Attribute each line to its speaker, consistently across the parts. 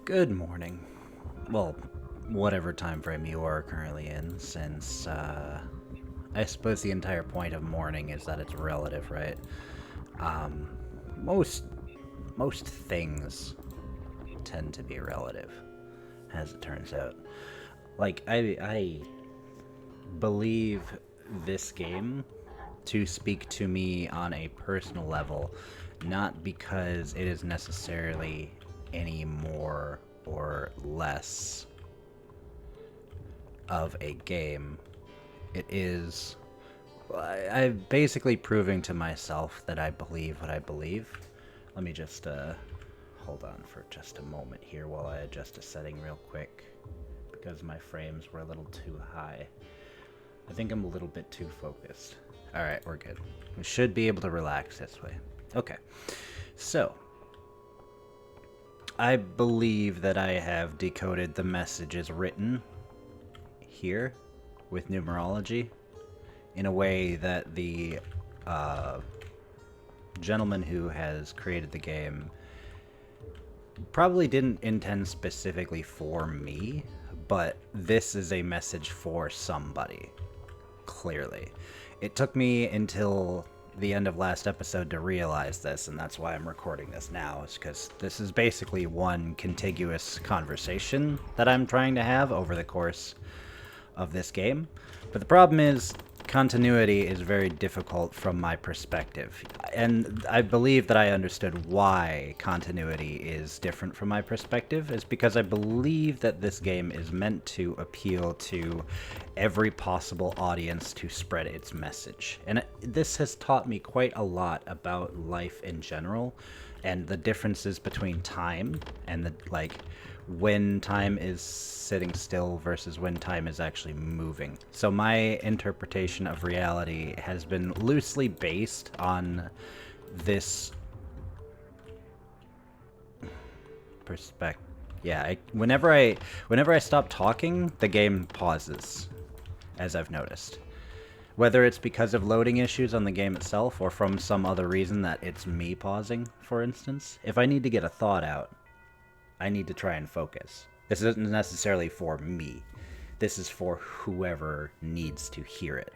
Speaker 1: Good morning. Well, whatever time frame you are currently in, since I suppose the entire point of morning is that it's relative, right? Um, most most things tend to be relative, as it turns out. Like I believe this game to speak to me on a personal level, not because it is necessarily any more or less of a game. It is. I'm basically proving to myself that I believe what I believe. Let me just hold on for just a moment here while I adjust a setting real quick because my frames were a little too high. I think I'm a little bit too focused. Alright, we're good. We should be able to relax this way. Okay, so I believe that I have decoded the messages written here with numerology in a way that the uh, gentleman who has created the game probably didn't intend specifically for me, but this is a message for somebody, clearly. It took me until the end of last episode to realize this, and that's why I'm recording this now, is because this is basically one contiguous conversation that I'm trying to have over the course of this game. But the problem is, continuity is very difficult from my perspective. And I believe that I understood why continuity is different from my perspective, is because I believe that this game is meant to appeal to every possible audience to spread its message. And this has taught me quite a lot about life in general and the differences between time and the when time is sitting still versus when time is actually moving. So my interpretation of reality has been loosely based on this perspective. Yeah, whenever I stop talking, the game pauses, as I've noticed. Whether it's because of loading issues on the game itself or from some other reason that it's me pausing, for instance. If I need to get a thought out, I need to try and focus. This isn't necessarily for me. This is for whoever needs to hear it.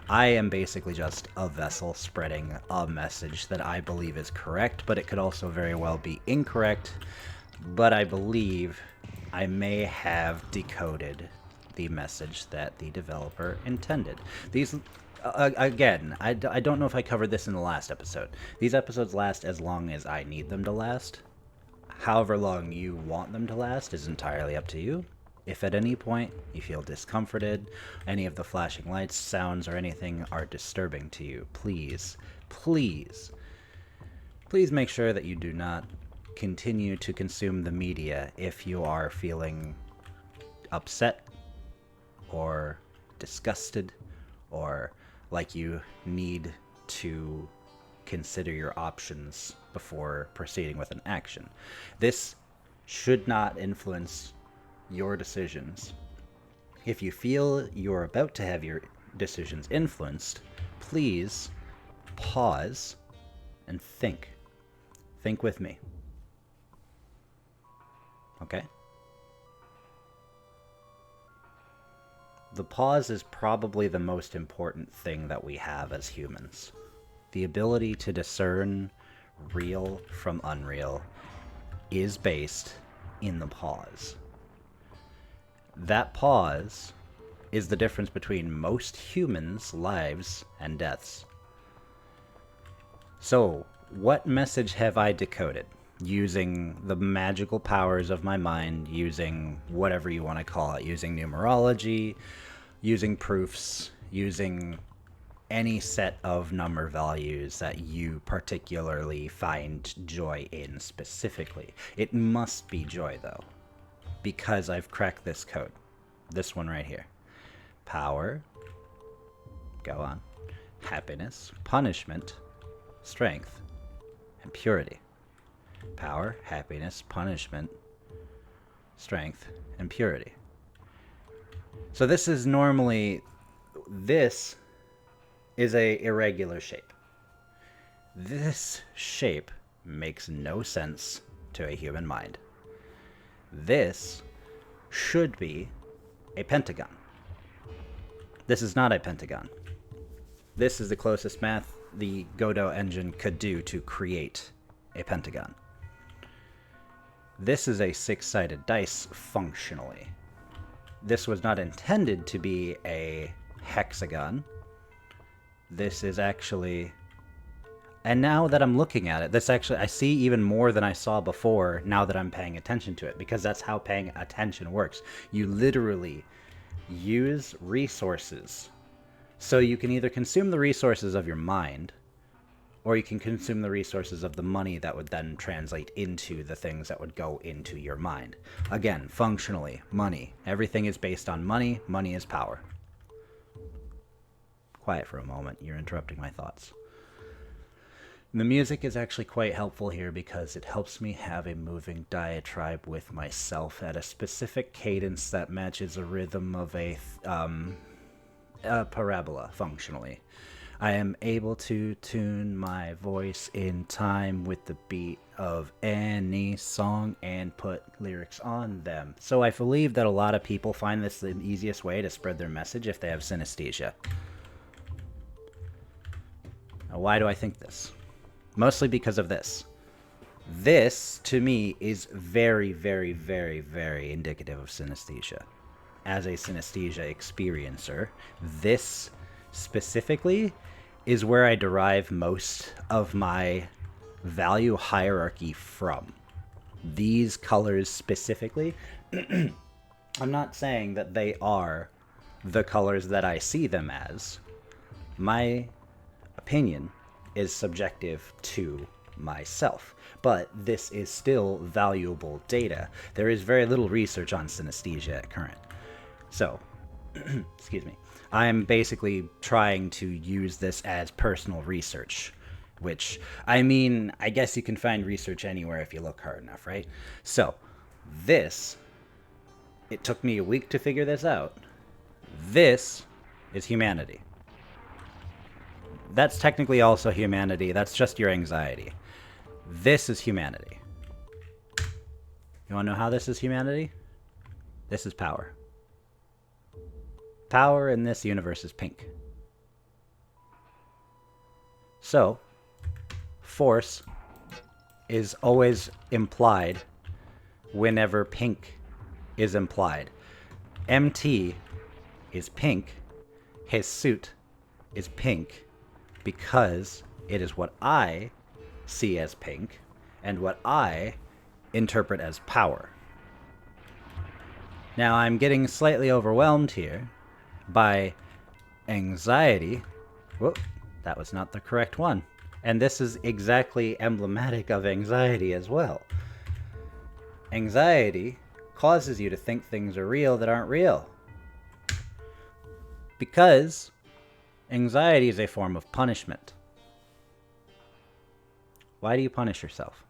Speaker 1: I am basically just a vessel spreading a message that I believe is correct, but it could also very well be incorrect. But I believe I may have decoded the message that the developer intended. These again, I don't know if I covered this in the last episode. These episodes last as long as I need them to last. However long you want them to last is entirely up to you. If at any point you feel discomforted, any of the flashing lights, sounds, or anything are disturbing to you, please, please, please make sure that you do not continue to consume the media if you are feeling upset or disgusted or like you need to consider your options before proceeding with an action. This should not influence your decisions. If you feel you're about to have your decisions influenced, please pause and think. Think with me. Okay? The pause is probably the most important thing that we have as humans. The ability to discern real from unreal is based in the pause. That pause is the difference between most humans' lives and deaths. So, what message have I decoded? Using the magical powers of my mind, using whatever you want to call it, using numerology, using proofs, using any set of number values that you particularly find joy in specifically. It must be joy, though, because I've cracked this code. This one right here. Power, go on, happiness, punishment, strength, and purity. Power, happiness, punishment, strength, and purity. So this is a irregular shape. This shape makes no sense to a human mind. This should be a pentagon. This is not a pentagon. This is the closest math the Godot engine could do to create a pentagon. This is a 6-sided dice functionally. This was not intended to be a hexagon. This is actually... And now that I'm looking at it, this actually, I see even more than I saw before now that I'm paying attention to it, because that's how paying attention works. You literally use resources. So you can either consume the resources of your mind, or you can consume the resources of the money that would then translate into the things that would go into your mind. Again, functionally, money. Everything is based on money. Money is power. Quiet for a moment. You're interrupting my thoughts. The music is actually quite helpful here because it helps me have a moving diatribe with myself at a specific cadence that matches a rhythm of a parabola, functionally. I am able to tune my voice in time with the beat of any song and put lyrics on them. So I believe that a lot of people find this the easiest way to spread their message if they have synesthesia. Now, why do I think this? Mostly because of this. This, to me, is very, very, very, very indicative of synesthesia. As a synesthesia experiencer, this specifically is where I derive most of my value hierarchy from. These colors specifically, I'm not saying that they are the colors that I see them as. My opinion is subjective to myself, but this is still valuable data. There is very little research on synesthesia at current. So, excuse me, I'm basically trying to use this as personal research, which, I mean, I guess you can find research anywhere if you look hard enough, right? So, this, it took me a week to figure this out. This is humanity. That's technically also humanity. That's just your anxiety. This is humanity. You want to know how this is humanity? This is power. Power in this universe is pink. So, force is always implied whenever pink is implied. MT is pink. His suit is pink. Because it is what I see as pink and what I interpret as power. Now I'm getting slightly overwhelmed here by anxiety. Whoop, that was not the correct one. And this is exactly emblematic of anxiety as well. Anxiety causes you to think things are real that aren't real. Because anxiety is a form of punishment. Why do you punish yourself?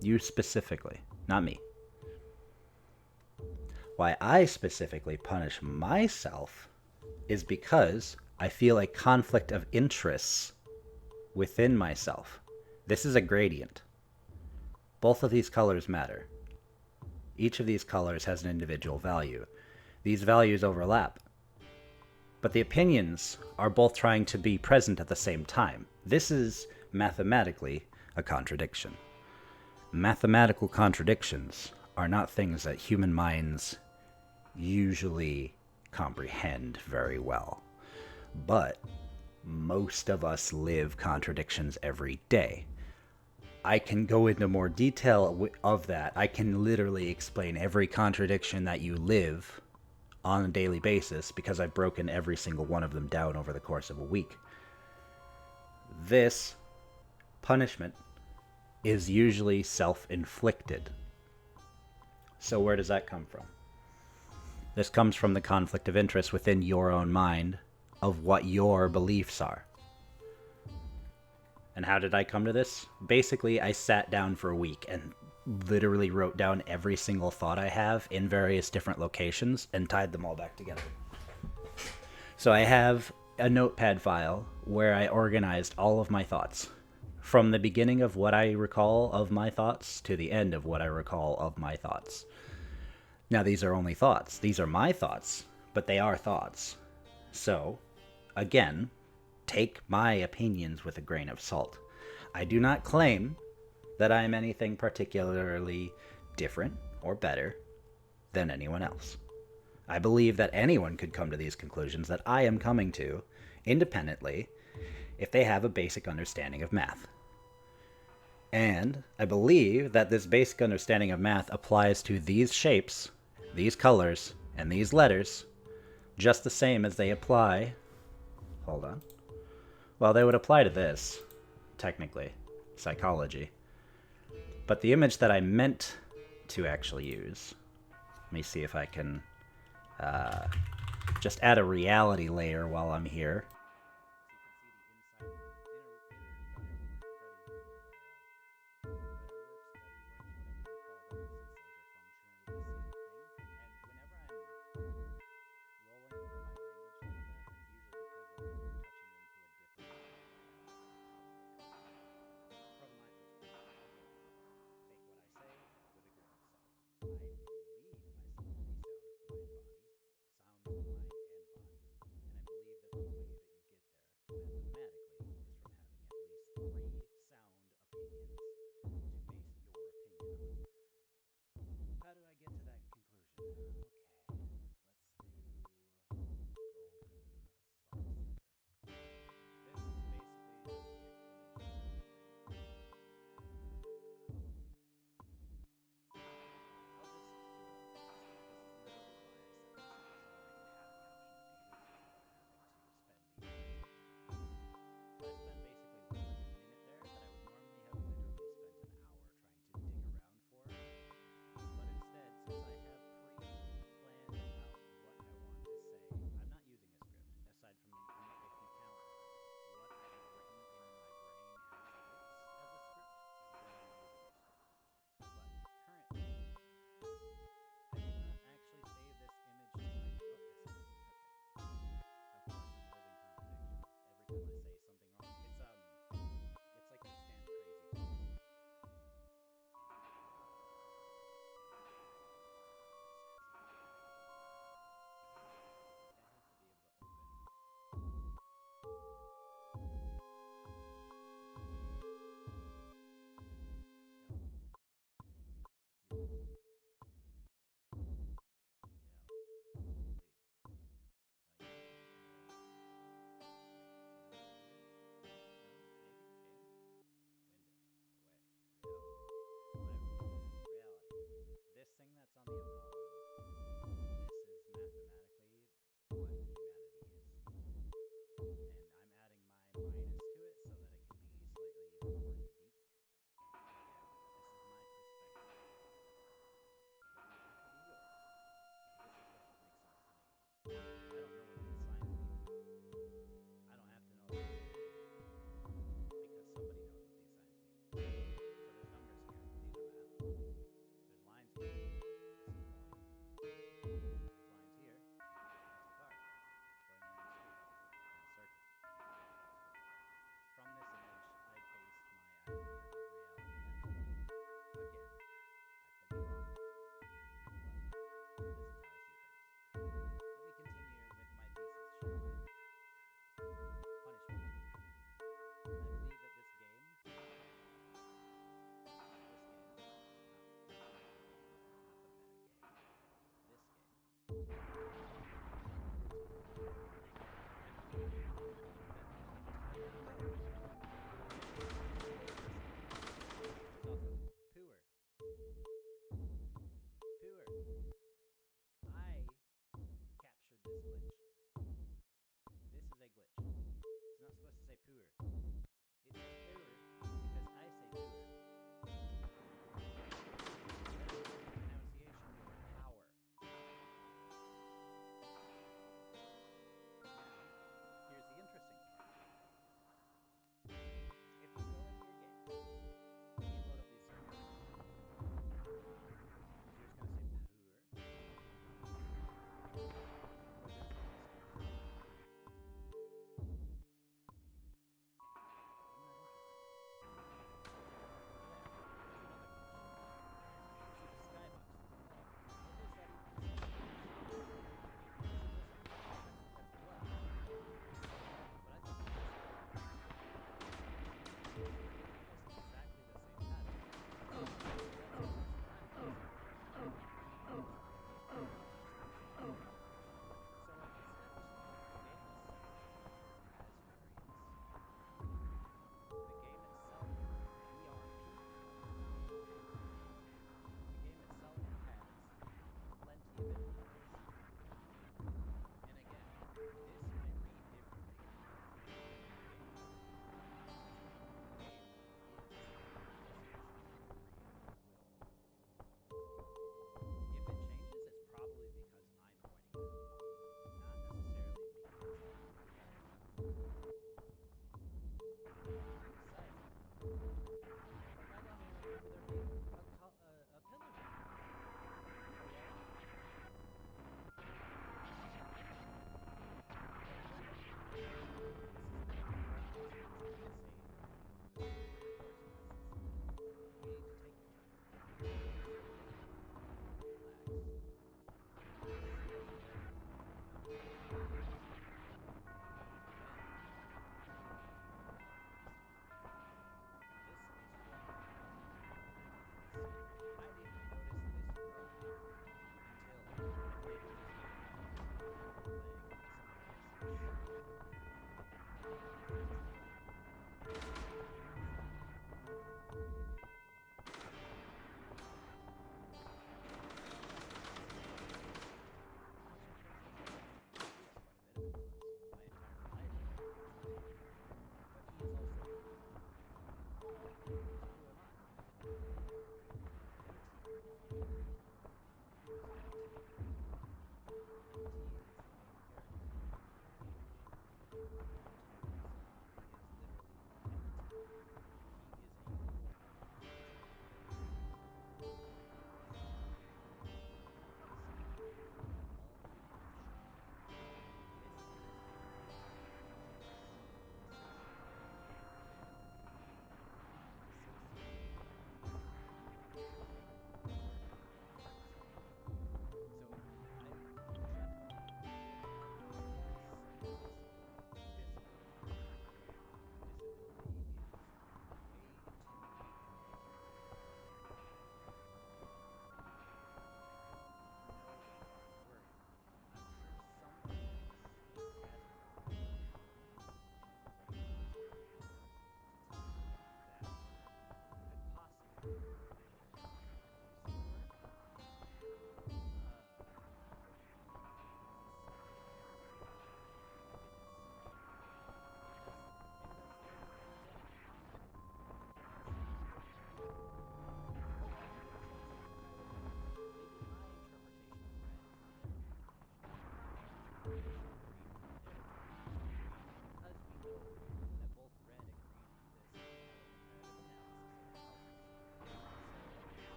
Speaker 1: You specifically, not me. Why I specifically punish myself is because I feel a conflict of interests within myself. This is a gradient. Both of these colors matter. Each of these colors has an individual value. These values overlap. But the opinions are both trying to be present at the same time. This is mathematically a contradiction. Mathematical contradictions are not things that human minds usually comprehend very well. But most of us live contradictions every day. I can go into more detail of that. I can literally explain every contradiction that you live on a daily basis because I've broken every single one of them down over the course of a week. This punishment is usually self-inflicted. So where does that come from? This comes from the conflict of interest within your own mind of what your beliefs are. And how did I come to this? Basically, I sat down for a week and literally wrote down every single thought I have in various different locations and tied them all back together. So I have a notepad file where I organized all of my thoughts from the beginning of what I recall of my thoughts to the end of what I recall of my thoughts. Now, these are only thoughts. These are my thoughts, but they are thoughts. So, again, take my opinions with a grain of salt. I do not claim that I am anything particularly different or better than anyone else. I believe that anyone could come to these conclusions that I am coming to independently if they have a basic understanding of math. And I believe that this basic understanding of math applies to these shapes, these colors, and these letters just the same as they apply. Hold on. Well, they would apply to this, technically, psychology. But the image that I meant to actually use, let me see if I can just add a reality layer while I'm here.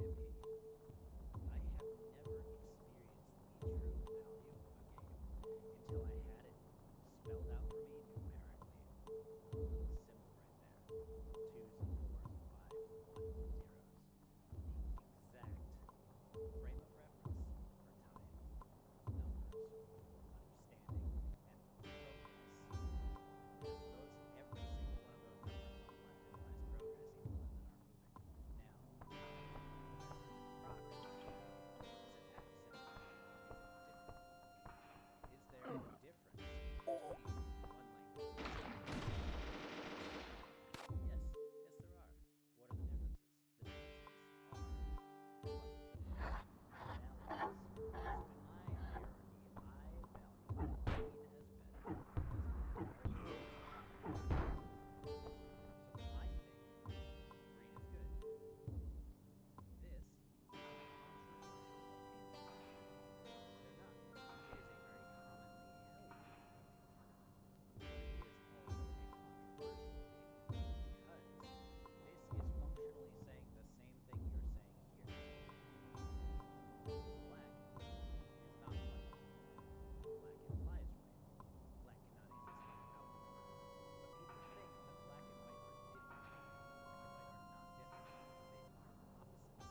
Speaker 1: opinion. I have never experienced the true value of a game until I had it spelled out for me numerically on a little symbol right there. Twos and fours and fives and ones and zeros. The exact frame of reference for time, for numbers, for understanding, and for progress. Because every single one of those numbers on the left implies progress, even the ones that aren't moving. Now, progress. Is it accent? Is it different? Is there a difference between one language? Yes, there are. What are the differences? The differences are what the values. So in my hierarchy, I value green as better because I have more ability. So I think green is good. This is a controversial opinion. They're not. It is a very commonly held opinion. But it is also a controversial opinion because this is functionally saying the same thing you're saying here. Black is not white. Black implies white. Black cannot exist without white. But people think that black and white are different. Black and white are not different.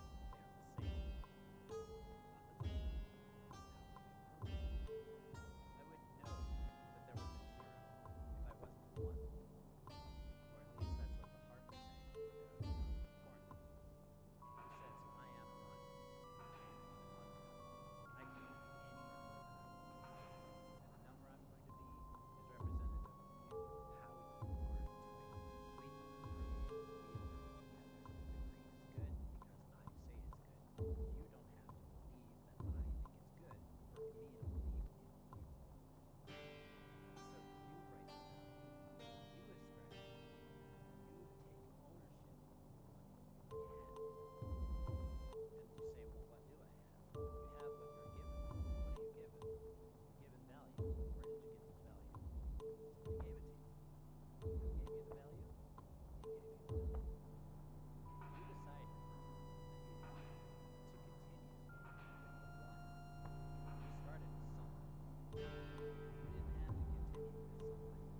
Speaker 1: They are opposites. They are the same. Opposition. How do you prove? I wouldn't know that there was a zero if I wasn't a one. Or at least that's what the heart is saying over there in the top left corner. Who says I am one? I am 100. I can be any number that I want to be. And the number I'm going to be is representative of you, how you are doing. When you improve, we improve together. The green is good because I say it's good. You don't have to believe that I think it's good for me to believe in you. So you write the value, you ascribe value, you take ownership for what you have. And you say, well, what do I have? You have what you're given. What are you given? You're given value. Where did you get this value? Somebody gave it to you. Who gave you the value? You gave you the value. You decided that you wanted to continue with the one. You started with something. You didn't have to continue with something.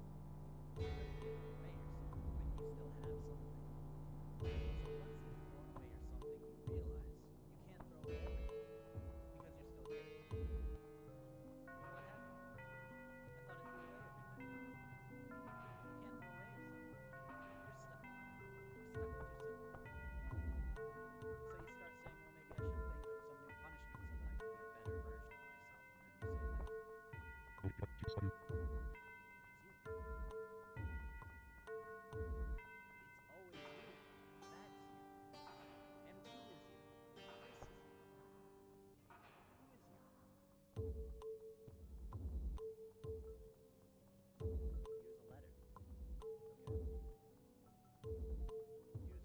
Speaker 1: You could have given away your something, but you still have something. So once you've thrown away your something, you realize you can't throw away everything because you're still here. Well, what happened? I thought I threw away everything. You can't throw away yourself. You're stuck. You're stuck with yourself. So you start saying, well, maybe I should think up some new punishment so that I can be a better version of myself. And then you say, no. It's you. It's always you. That's you. MT is you. This is you. Who is you? Use a letter. Okay? Use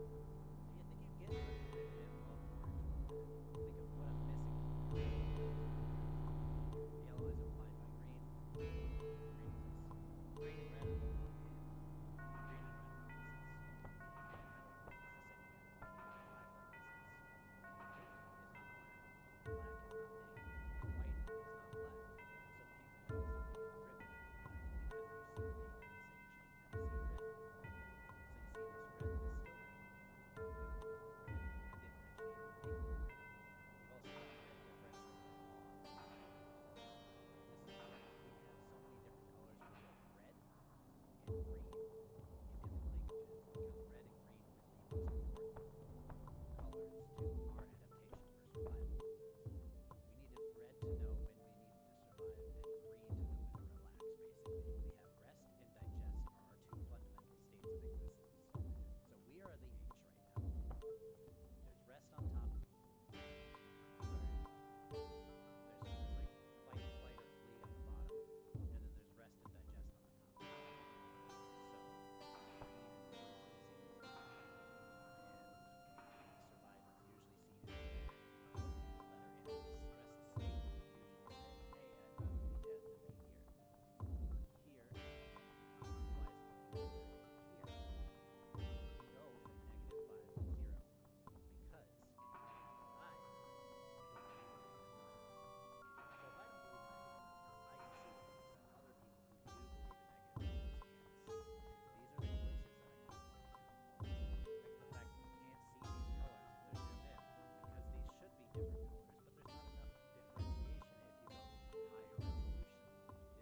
Speaker 1: you think you get the derivative of orange from red? Think of what I'm missing is the yellow. Yellow is implied by green. Green exists. Green and red are both located. Green and red are opposites. Red exists the same way. Black exists. Pink is not black. Black is not pink. White is not black. So pink could also be a derivative of black because you see pink in the same chain that you see red. So you see this red that is still pink. Okay? Red can differentiate from pink. You've also got red differential from mauve as well. This is why we have so many different colors for both red and green in different languages, because red and green are the most important colors to our adaptation for survival. We needed red to know when we needed to survive and green to know when to relax, basically. We have rest and digest are our two fundamental states of existence. So we are the H right now. There's rest on top. Sorry. There's like fight, flight, or flee on the bottom, and then there's rest and digest on the top. So green is usually seen as the fight, and survive is usually seen as the dead. Most people that are in a distressed state usually say, hey, I'd rather be dead than be here. But here, why is it most rare? Is here you can go from -5 to 0 because I don't believe in negative numbers. So if I don't believe in negative numbers, I can see things that other people who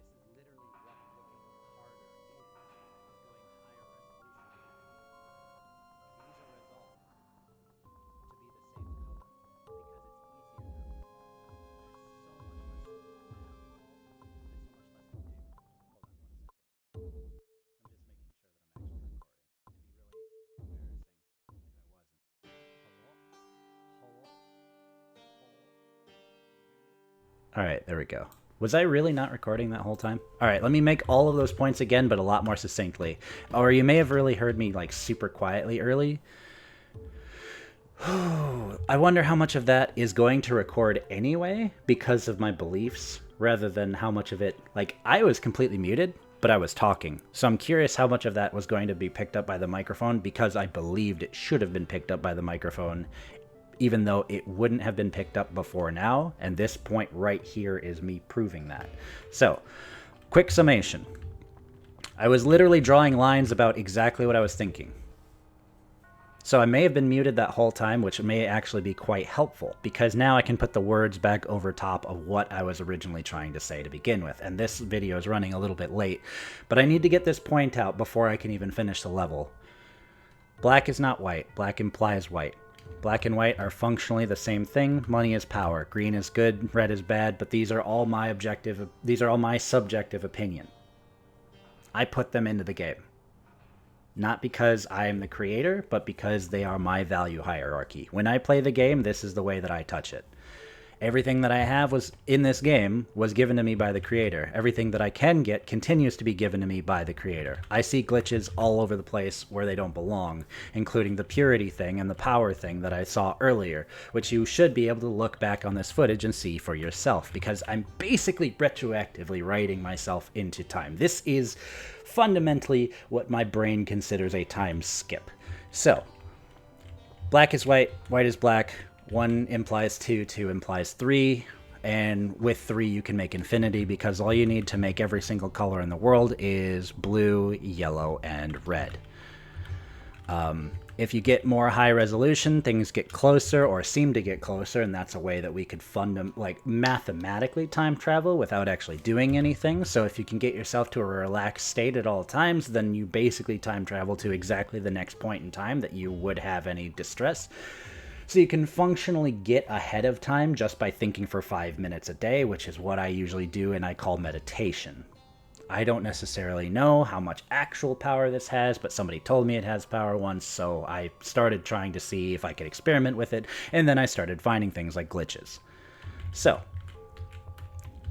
Speaker 1: do believe in negative numbers can't see. These are the glitches that I keep pointing out. Like the fact that you can't see these colors if they're zoomed in, because these should be different colors, but there's not enough differentiation if you go higher resolution. This is literally what looking harder is going higher resolution. These are resolved to be the same color because it's easier that way. There's so much less math involved. There's so much less to do. Hold on 1 second. I'm just making sure that I'm actually recording. It'd be really embarrassing if I wasn't. Hello? Hello? All right, there we go. Was I really not recording that whole time? All right, let me make all of those points again, but a lot more succinctly. Or you may have really heard me like super quietly early. I wonder how much of that is going to record anyway because of my beliefs rather than how much of it, like I was completely muted, but I was talking. So I'm curious how much of that was going to be picked up by the microphone because I believed it should have been picked up by the microphone, even though it wouldn't have been picked up before now. And this point right here is me proving that. So, quick summation. I was literally drawing lines about exactly what I was thinking. So I may have been muted that whole time, which may actually be quite helpful, because now I can put the words back over top of what I was originally trying to say to begin with. And this video is running a little bit late, but I need to get this point out before I can even finish the level. Black is not white. Black implies white. Black and white are functionally the same thing. Money is power. Green is good, red is bad, but these are all my subjective opinion. I put them into the game. Not because I am the creator, but because they are my value hierarchy. When I play the game, this is the way that I touch it. Everything that I have was in this game was given to me by the creator. Everything that I can get continues to be given to me by the creator. I see glitches all over the place where they don't belong, including the purity thing and the power thing that I saw earlier, which you should be able to look back on this footage and see for yourself, because I'm basically retroactively writing myself into time. This is fundamentally what my brain considers a time skip. So, black is white, white is black. 1 implies 2, 2 implies 3, and with 3 you can make infinity, because all you need to make every single color in the world is blue, yellow, and red. If you get more high resolution, things get closer or seem to get closer, and that's a way that we could mathematically time travel without actually doing anything. So if you can get yourself to a relaxed state at all times, then you basically time travel to exactly the next point in time that you would have any distress. So you can functionally get ahead of time just by thinking for 5 minutes a day, which is what I usually do and I call meditation. I don't necessarily know how much actual power this has, but somebody told me it has power once, so I started trying to see if I could experiment with it, and then I started finding things like glitches. So,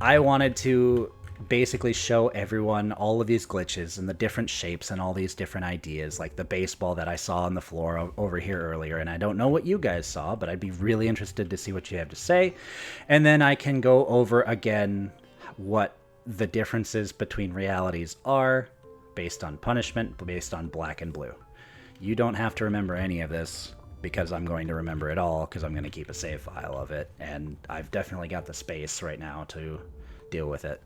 Speaker 1: I wanted to basically show everyone all of these glitches and the different shapes and all these different ideas, like the baseball that I saw on the floor over here earlier. And I don't know what you guys saw, but I'd be really interested to see what you have to say. And then I can go over again what the differences between realities are based on punishment, based on black and blue. You don't have to remember any of this, because I'm going to remember it all, because I'm going to keep a save file of it, and I've definitely got the space right now to deal with it.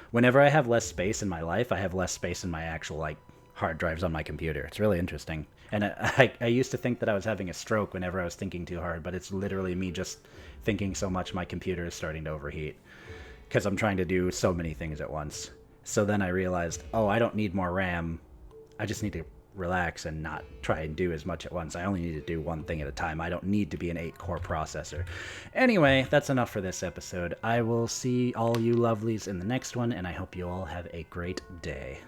Speaker 1: Whenever I have less space in my life, I have less space in my actual, like, hard drives on my computer. It's really interesting. And I used to think that I was having a stroke whenever I was thinking too hard, but it's literally me just thinking so much my computer is starting to overheat, because I'm trying to do so many things at once. So then I realized, oh, I don't need more RAM. I just need to relax and not try and do as much at once. I only need to do one thing at a time. I don't need to be an 8-core processor. Anyway, that's enough for this episode. I will see all you lovelies in the next one, and I hope you all have a great day.